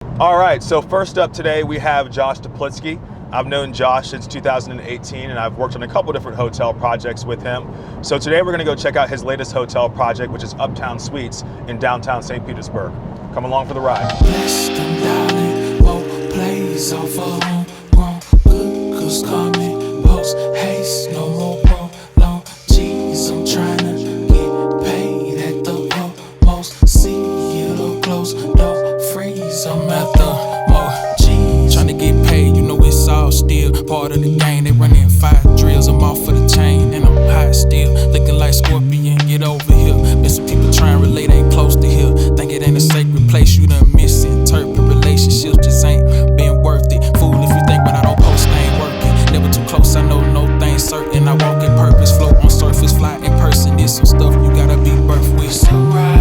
All right, so first up today we have Josh Teplitzky. I've known Josh since 2018 and I've worked on a couple different hotel projects with him. So today we're gonna go check out his latest hotel project, which is Uptown Suites in downtown St. Petersburg. Come along for the ride. Part of the game, they running 5 drills. I'm off for the chain, and I'm hot still. Looking like Scorpion, get over here. Been some people trying to relate, ain't close to here. Think it ain't a sacred place, you done misinterpret. Relationships just ain't been worth it. Fool if you think when I don't post, I ain't working. Never too close, I know no things certain. I walk in purpose, float on surface, fly in person. There's some stuff you gotta be birthed with.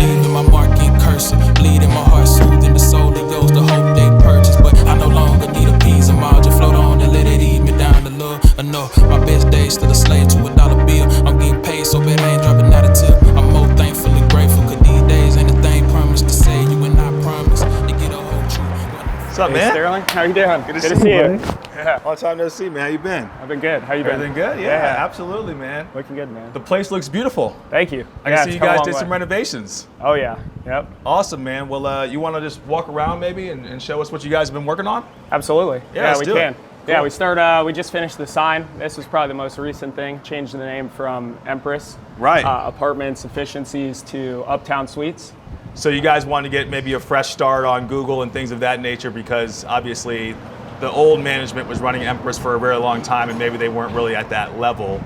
Leaving my mark in cursive, bleeding my heart, soothing the soul that goes to hope they purchase. But I no longer need a piece of margin, float on and let it eat me down to love. Enough, my best days still a slave to a dollar bill. I'm getting paid so bad I ain't dropping out a tip. I'm more thankful and grateful, cause these days ain't a thing promised to say you and I promise to get a whole truth. What's up, man? Sterling, how you doing? Good to see you. Yeah. Long time no see, man. How you been? I've been good. How you been? Everything good? Yeah, absolutely, man. Looking good, man. The place looks beautiful. Thank you. I can see you guys did some renovations. Oh yeah, yep. Awesome, man. Well, you want to just walk around maybe and show us what you guys have been working on? Absolutely. Yeah, we do can. it. Yeah, Cool. we just finished the sign. This was probably the most recent thing, changing the name from Empress Right. Apartments Efficiencies to Uptown Suites. So you guys want to get maybe a fresh start on Google and things of that nature because obviously the old management was running Empress for a very long time and maybe they weren't really at that level.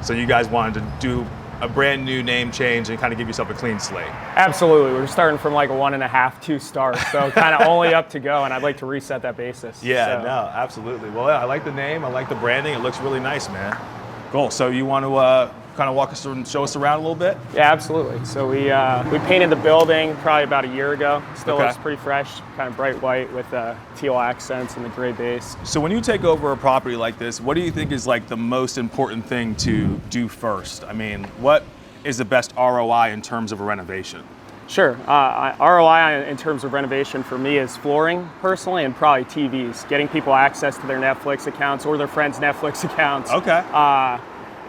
So you guys wanted to do a brand new name change and kind of give yourself a clean slate. Absolutely. We're starting from like a 1.5, 2 star, so kind of only up to go, and I'd like to reset that basis. Yeah, so. no, absolutely. Well, yeah, I like the name. I like the branding. It looks really nice, man. Cool. So you want to kind of walk us through and show us around a little bit? Yeah, absolutely. So we painted the building probably about a year ago. Still Okay. looks pretty fresh, kind of bright white with teal accents and the gray base. So when you take over a property like this, what do you think is like the most important thing to do first? I mean, what is the best ROI in terms of a renovation? Sure. ROI in terms of renovation for me is flooring personally, and probably TVs. Getting people access to their Netflix accounts or their friends' Netflix accounts. Okay.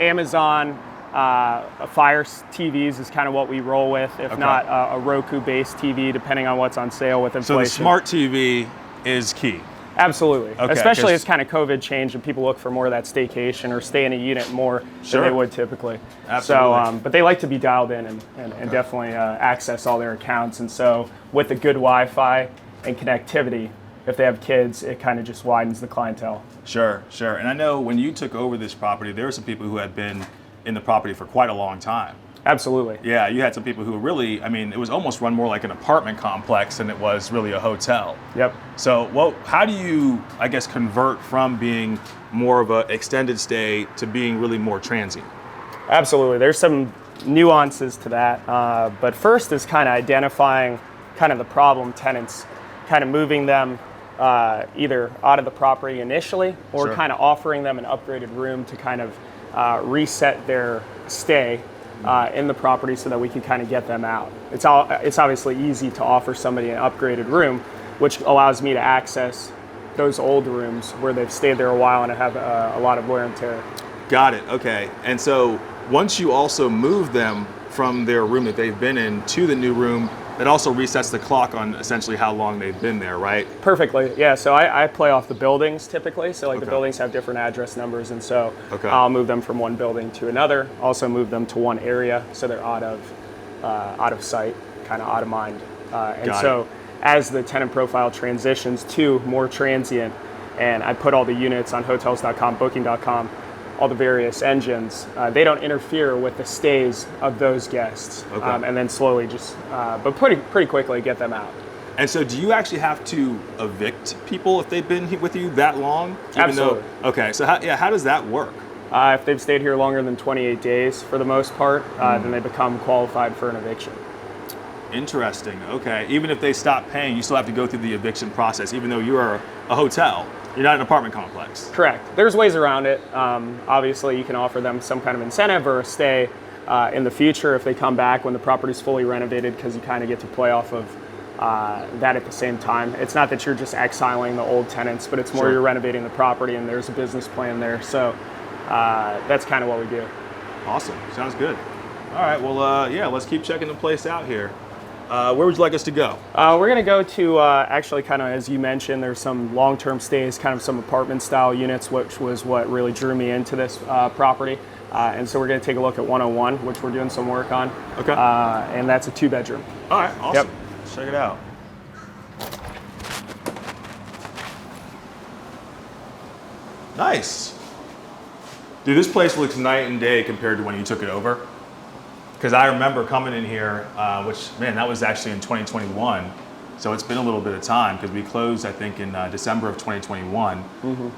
Amazon Fire TVs is kind of what we roll with, if not a Roku-based TV, depending on what's on sale with inflation. So the smart TV is key. Absolutely, Okay, especially as kind of COVID changed and people look for more of that staycation or stay in a unit more Sure. than they would typically. Absolutely. So, but they like to be dialed in and definitely access all their accounts. And so with the good Wi-Fi and connectivity, if they have kids, it kind of just widens the clientele. Sure, sure. And I know when you took over this property, there were some people who had been in the property for quite a long time. Absolutely. Yeah, you had some people who really, I mean, it was almost run more like an apartment complex than it was really a hotel. Yep. So, how do you, I guess, convert from being more of an extended stay to being really more transient? Absolutely. There's some nuances to that. But first is kind of identifying kind of the problem tenants, kind of moving them either out of the property initially or Sure. kind of offering them an upgraded room to kind of reset their stay in the property so that we can kind of get them out. It's obviously easy to offer somebody an upgraded room, which allows me to access those old rooms where they've stayed there a while and have a lot of wear and tear. Got it, okay. And so once you also move them from their room that they've been in to the new room, that also resets the clock on essentially how long they've been there, right? Perfectly, yeah. So I play off the buildings typically. So like Okay. the buildings have different address numbers, and so Okay. I'll move them from one building to another. Also move them to one area so they're out of sight, kind of out of mind. And Got so it. as the tenant profile transitions to more transient, and I put all the units on hotels.com, booking.com, all the various engines, they don't interfere with the stays of those guests. Okay. And then slowly just, but pretty quickly get them out. And so do you actually have to evict people if they've been with you that long? Absolutely. Okay, so how does that work? If they've stayed here longer than 28 days, for the most part, then they become qualified for an eviction. Interesting, okay. Even if they stop paying, you still have to go through the eviction process, even though you are a hotel. You're not an apartment complex. Correct. There's ways around it. Obviously, you can offer them some kind of incentive or a stay in the future if they come back when the property's fully renovated, because you kind of get to play off of that at the same time. It's not that you're just exiling the old tenants, but it's more you're renovating the property and there's a business plan there. So that's kind of what we do. Awesome. Sounds good. All right. Well, yeah, let's keep checking the place out here. Where would you like us to go? We're going to go to actually kind of, as you mentioned, there's some long-term stays, kind of some apartment style units, which was what really drew me into this property. And so we're going to take a look at 101, which we're doing some work on. Okay. And that's a 2-bedroom. All right. Awesome. Yep. Let's check it out. Nice. Dude, this place looks night and day compared to when you took it over. Because I remember coming in here, which, man, that was actually in 2021. So it's been a little bit of time because we closed, I think, in December of 2021.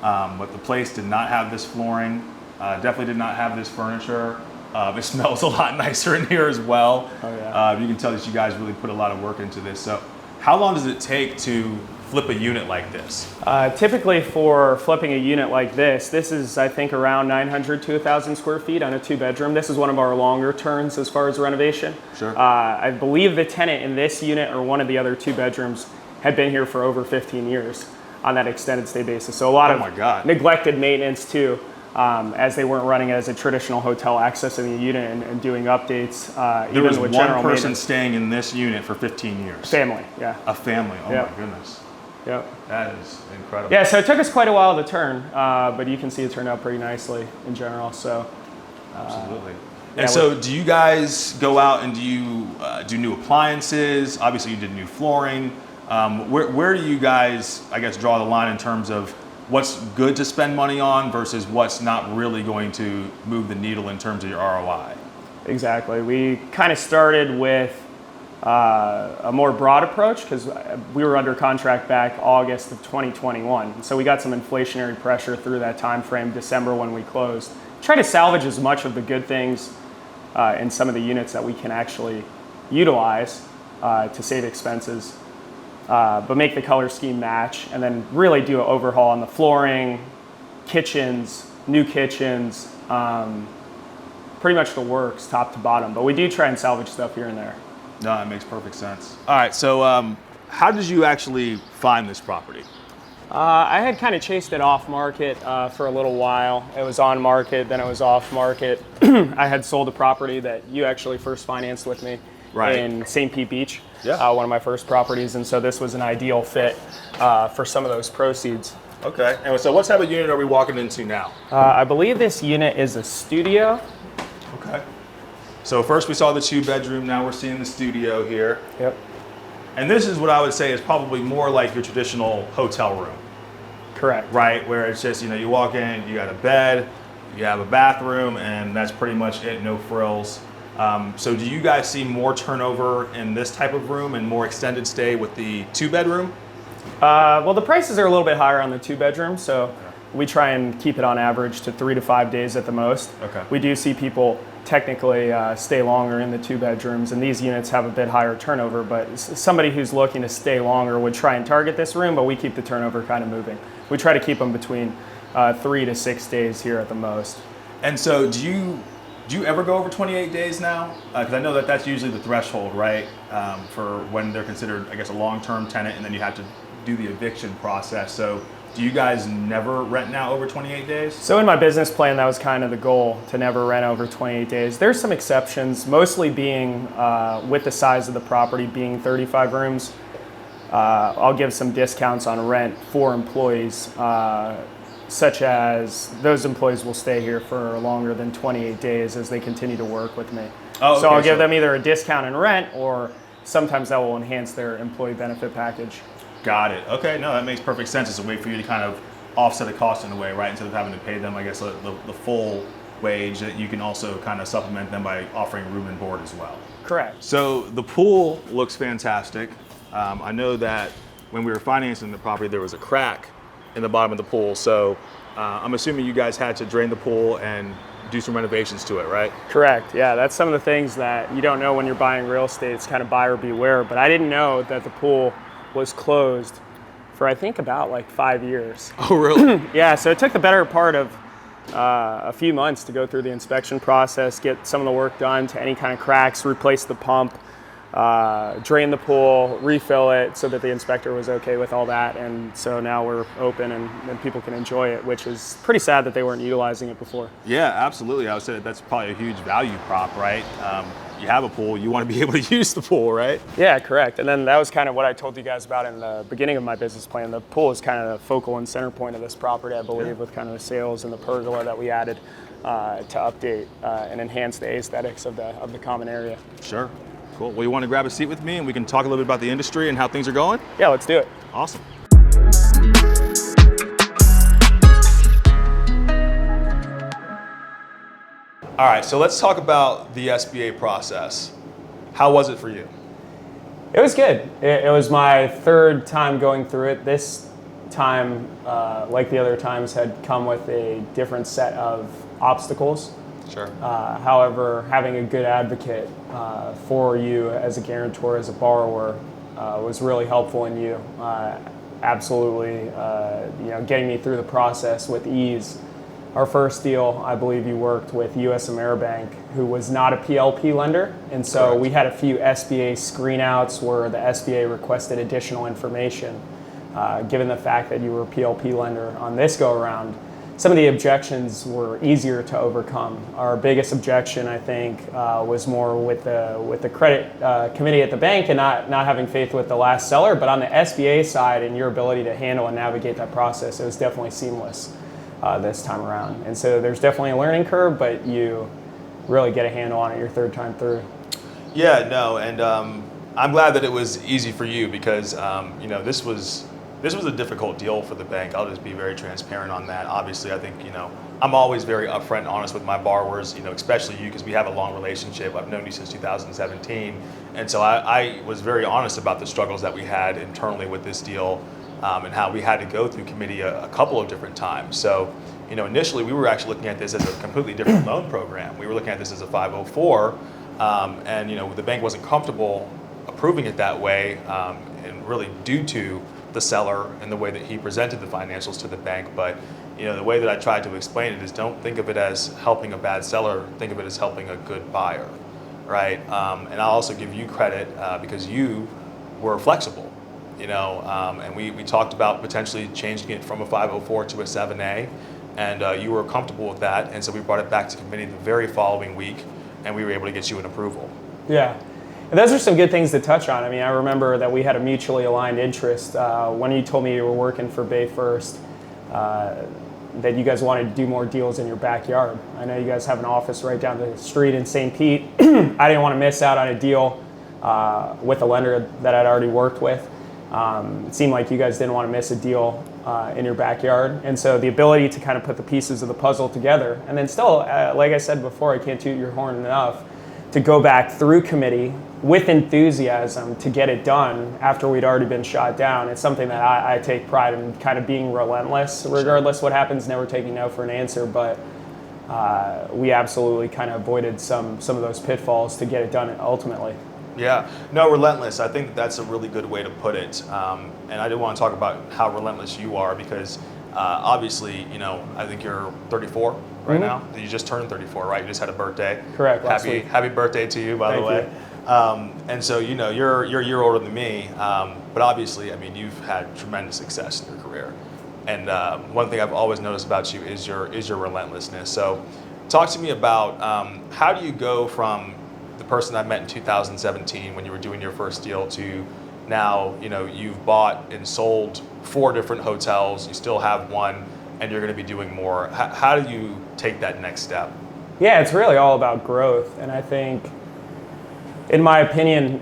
But the place did not have this flooring, definitely did not have this furniture. It smells a lot nicer in here as well. Oh, yeah. You can tell that you guys really put a lot of work into this. So how long does it take to flip a unit like this? Typically for flipping a unit like this is, I think, around 900 to 1,000 square feet on a 2-bedroom. This is one of our longer turns as far as renovation. Sure. I believe the tenant in this unit or one of the other 2 bedrooms had been here for over 15 years on that extended stay basis. So a lot of neglected maintenance too, as they weren't running as a traditional hotel, accessing the unit and doing updates. There was with one general person maintenance. staying in this unit for 15 years. Family, yeah. A family, oh Yep. my goodness. Yep. That is incredible. Yeah, so it took us quite a while to turn, but you can see it turned out pretty nicely in general. So, Absolutely. yeah, And so do you guys go out and do you do new appliances? Obviously you did new flooring. Where do you guys, I guess, draw the line in terms of what's good to spend money on versus what's not really going to move the needle in terms of your ROI? Exactly. We kind of started with a more broad approach because we were under contract back August of 2021. So we got some inflationary pressure through that time frame, December when we closed. Try to salvage as much of the good things in some of the units that we can actually utilize to save expenses, but make the color scheme match and then really do an overhaul on the flooring, kitchens, new kitchens, pretty much the works top to bottom. But we do try and salvage stuff here and there. No, that makes perfect sense. All right, so how did you actually find this property? I had kind of chased it off market for a little while. It was on market, then it was off market. I had sold a property that you actually first financed with me in St. Pete Beach, one of my first properties, and so this was an ideal fit for some of those proceeds. Okay, and so what type of unit are we walking into now? I believe this unit is a studio. Okay. So first we saw the 2-bedroom, now we're seeing the studio here. Yep. And this is what I would say is probably more like your traditional hotel room. Correct. Right, where it's just, you walk in, you got a bed, you have a bathroom, and that's pretty much it, no frills. So do you guys see more turnover in this type of room and more extended stay with the 2-bedroom? Well, the prices are a little bit higher on the 2-bedroom, so we try and keep it on average to 3 to 5 days at the most. Okay. We do see people technically stay longer in the 2-bedrooms, and these units have a bit higher turnover, but somebody who's looking to stay longer would try and target this room, but we keep the turnover kind of moving. We try to keep them between 3 to 6 days here at the most. And so do you ever go over 28 days now? Because I know that that's usually the threshold, right? For when they're considered, I guess, a long-term tenant, and then you have to do the eviction process. So do you guys never rent now over 28 days? So in my business plan, that was kind of the goal, to never rent over 28 days. There's some exceptions, mostly being with the size of the property being 35 rooms. I'll give some discounts on rent for employees, such as those employees will stay here for longer than 28 days as they continue to work with me. Oh, okay, so I'll give them either a discount in rent, or sometimes that will enhance their employee benefit package. Got it. Okay, no, that makes perfect sense. It's a way for you to kind of offset a cost in a way, right? Instead of having to pay them, I guess, the full wage, that you can also kind of supplement them by offering room and board as well. Correct. So the pool looks fantastic. I know that when we were financing the property, there was a crack in the bottom of the pool. So I'm assuming you guys had to drain the pool and do some renovations to it, right? Correct. Yeah, that's some of the things that you don't know when you're buying real estate. It's kind of buyer beware. But I didn't know that the pool was closed for, I think, about like 5 years. Oh, really? Yeah, so it took the better part of a few months to go through the inspection process, get some of the work done to any kind of cracks, replace the pump, drain the pool, refill it so that the inspector was okay with all that. And so now we're open and people can enjoy it, which is pretty sad that they weren't utilizing it before. Yeah, absolutely. I would say that's probably a huge value prop, right? You have a pool, you want to be able to use the pool, right? Yeah, correct. And then that was kind of what I told you guys about in the beginning of my business plan. The pool is kind of the focal and center point of this property, I believe, with kind of the sales and the pergola that we added to update and enhance the aesthetics of the common area. Sure. Cool. Well, you want to grab a seat with me and we can talk a little bit about the industry and how things are going? Yeah, let's do it. Awesome. All right, so let's talk about the SBA process. How was it for you? It was good. It was my third time going through it. This time, like the other times, had come with a different set of obstacles. Sure. However, having a good advocate for you as a guarantor, as a borrower, was really helpful in you. Absolutely, getting me through the process with ease. Our first deal, I believe you worked with US Ameribank, who was not a PLP lender, and so Correct. we had a few SBA screenouts where the SBA requested additional information. Given the fact that you were a PLP lender on this go-around, some of the objections were easier to overcome. Our biggest objection, I think, was more with the credit committee at the bank and not having faith with the last seller. But on the SBA side and your ability to handle and navigate that process, it was definitely seamless this time around. And so there's definitely a learning curve, but you really get a handle on it your third time through. Yeah, no, and I'm glad that it was easy for you because this was a difficult deal for the bank. I'll just be very transparent on that. Obviously, I think, I'm always very upfront and honest with my borrowers, especially you because we have a long relationship. I've known you since 2017. And so I was very honest about the struggles that we had internally with this deal and how we had to go through committee a couple of different times. So, initially we were actually looking at this as a completely different loan program. We were looking at this as a 504 and, the bank wasn't comfortable approving it that way and really due to the seller and the way that he presented the financials to the bank. But the way that I tried to explain it is don't think of it as helping a bad seller, think of it as helping a good buyer, right? And I'll also give you credit because you were flexible, and we talked about potentially changing it from a 504 to a 7A, and you were comfortable with that, and so we brought it back to committee the very following week, and we were able to get you an approval. Yeah. And those are some good things to touch on. I mean, I remember that we had a mutually aligned interest. When you told me you were working for Bay First, that you guys wanted to do more deals in your backyard. I know you guys have an office right down the street in St. Pete. I didn't want to miss out on a deal with a lender that I'd already worked with. It seemed like you guys didn't want to miss a deal in your backyard. And so the ability to kind of put the pieces of the puzzle together, and then still, like I said before, I can't toot your horn enough, to go back through committee with enthusiasm to get it done after we'd already been shot down. It's something that I take pride in, kind of being relentless, regardless what happens, never taking no for an answer. But we absolutely kind of avoided some of those pitfalls to get it done ultimately. Yeah, no, relentless. I think that's a really good way to put it. And I did want to talk about how relentless you are because obviously, I think you're 34 right now. You just turned 34, right? You just had a birthday. Correct. Happy birthday to you, by the way. And so, you're a year older than me, but obviously, I mean, you've had tremendous success in your career. And one thing I've always noticed about you is your relentlessness. So talk to me about how do you go from the person I met in 2017 when you were doing your first deal to now, you've bought and sold 4 different hotels, you still have one, and you're going to be doing more. How do you take that next step? Yeah, it's really all about growth. And I think, in my opinion,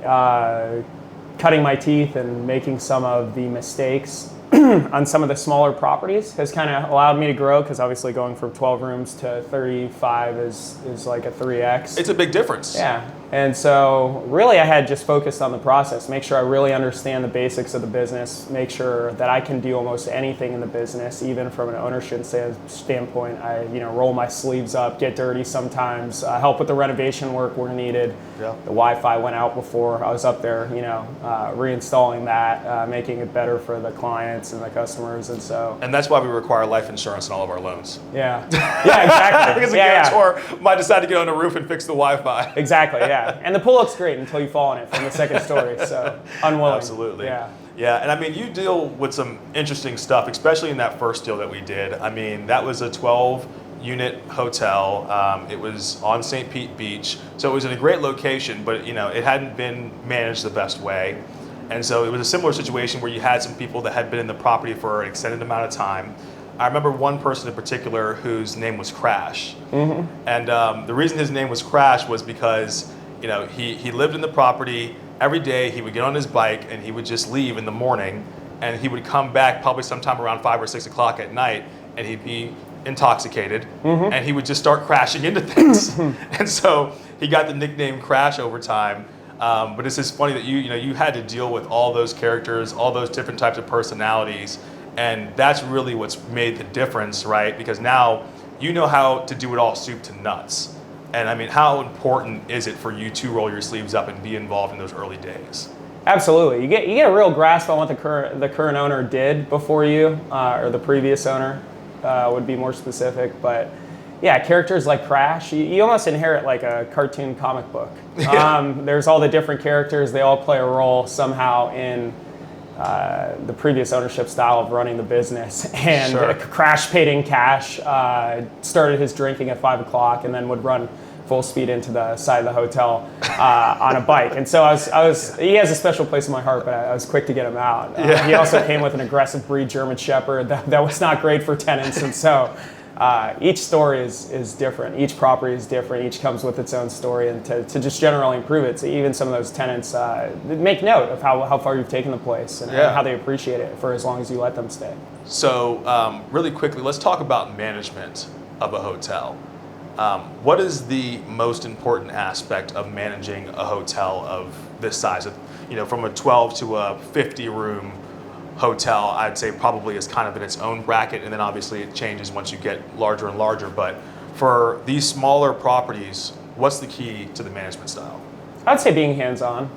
cutting my teeth and making some of the mistakes on some of the smaller properties has kind of allowed me to grow because obviously going from 12 rooms to 35 is like a 3X. It's a big difference. Yeah. And so really I had just focused on the process, make sure I really understand the basics of the business, make sure that I can do almost anything in the business, even from an ownership standpoint. I roll my sleeves up, get dirty sometimes, help with the renovation work where needed. Yeah. The Wi-Fi went out before. I was up there, reinstalling that, making it better for the clients and the customers. And so. And that's why we require life insurance in all of our loans. Yeah. Yeah, exactly. Because a guarantor might decide to get on the roof and fix the Wi-Fi. Exactly, yeah. Yeah, and the pool looks great until you fall in it from the second story, so unwilling. Absolutely. Yeah. Yeah, and I mean, you deal with some interesting stuff, especially in that first deal that we did. I mean, that was a 12-unit hotel. It was on St. Pete Beach, so it was in a great location, but it hadn't been managed the best way. And so it was a similar situation where you had some people that had been in the property for an extended amount of time. I remember one person in particular whose name was Crash. And the reason his name was Crash was because he lived in the property. Every day he would get on his bike and he would just leave in the morning, and he would come back probably sometime around 5 or 6 o'clock at night, and he'd be intoxicated, and he would just start crashing into things. And so he got the nickname Crash over time. But it's just funny that you had to deal with all those characters, all those different types of personalities, and that's really what's made the difference, right? Because now you know how to do it all soup to nuts. And I mean, how important is it for you to roll your sleeves up and be involved in those early days? Absolutely. You get a real grasp on what the current owner did before you, or the previous owner would be more specific. But yeah, characters like Crash, you almost inherit like a cartoon comic book. There's all the different characters. They all play a role somehow in the previous ownership style of running the business. And Sure. Crash paid in cash, started his drinking at 5 o'clock, and then would run full speed into the side of the hotel on a bike. And so he has a special place in my heart, but I was quick to get him out. He also came with an aggressive breed German Shepherd that was not great for tenants. And so each story is different. Each property is different. Each comes with its own story. And to just generally improve it, so even some of those tenants make note of how far you've taken the place and how they appreciate it for as long as you let them stay. So really quickly, let's talk about management of a hotel. What is the most important aspect of managing a hotel of this size? From a 12 to a 50-room hotel, I'd say probably is kind of in its own bracket, and then obviously it changes once you get larger and larger. But for these smaller properties, what's the key to the management style? I'd say being hands-on.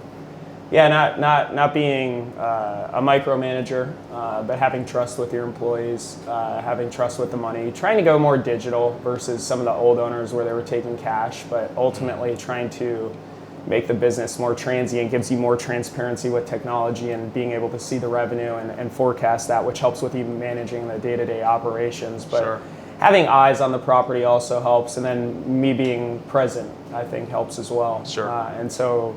Yeah, not being a micromanager, but having trust with your employees, having trust with the money, trying to go more digital versus some of the old owners where they were taking cash, but ultimately trying to make the business more transient, gives you more transparency with technology and being able to see the revenue and forecast that, which helps with even managing the day-to-day operations. But Sure. having eyes on the property also helps, and then me being present, I think, helps as well. Sure. And so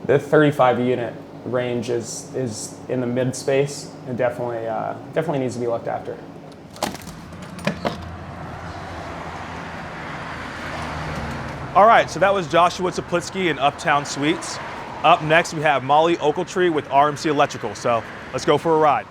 the 35-unit range is in the mid space and definitely needs to be looked after. All right, so that was Joshua Teplitzky in Uptown Suites. Up next, we have Molly Ochiltree with RMC Electrical. So let's go for a ride.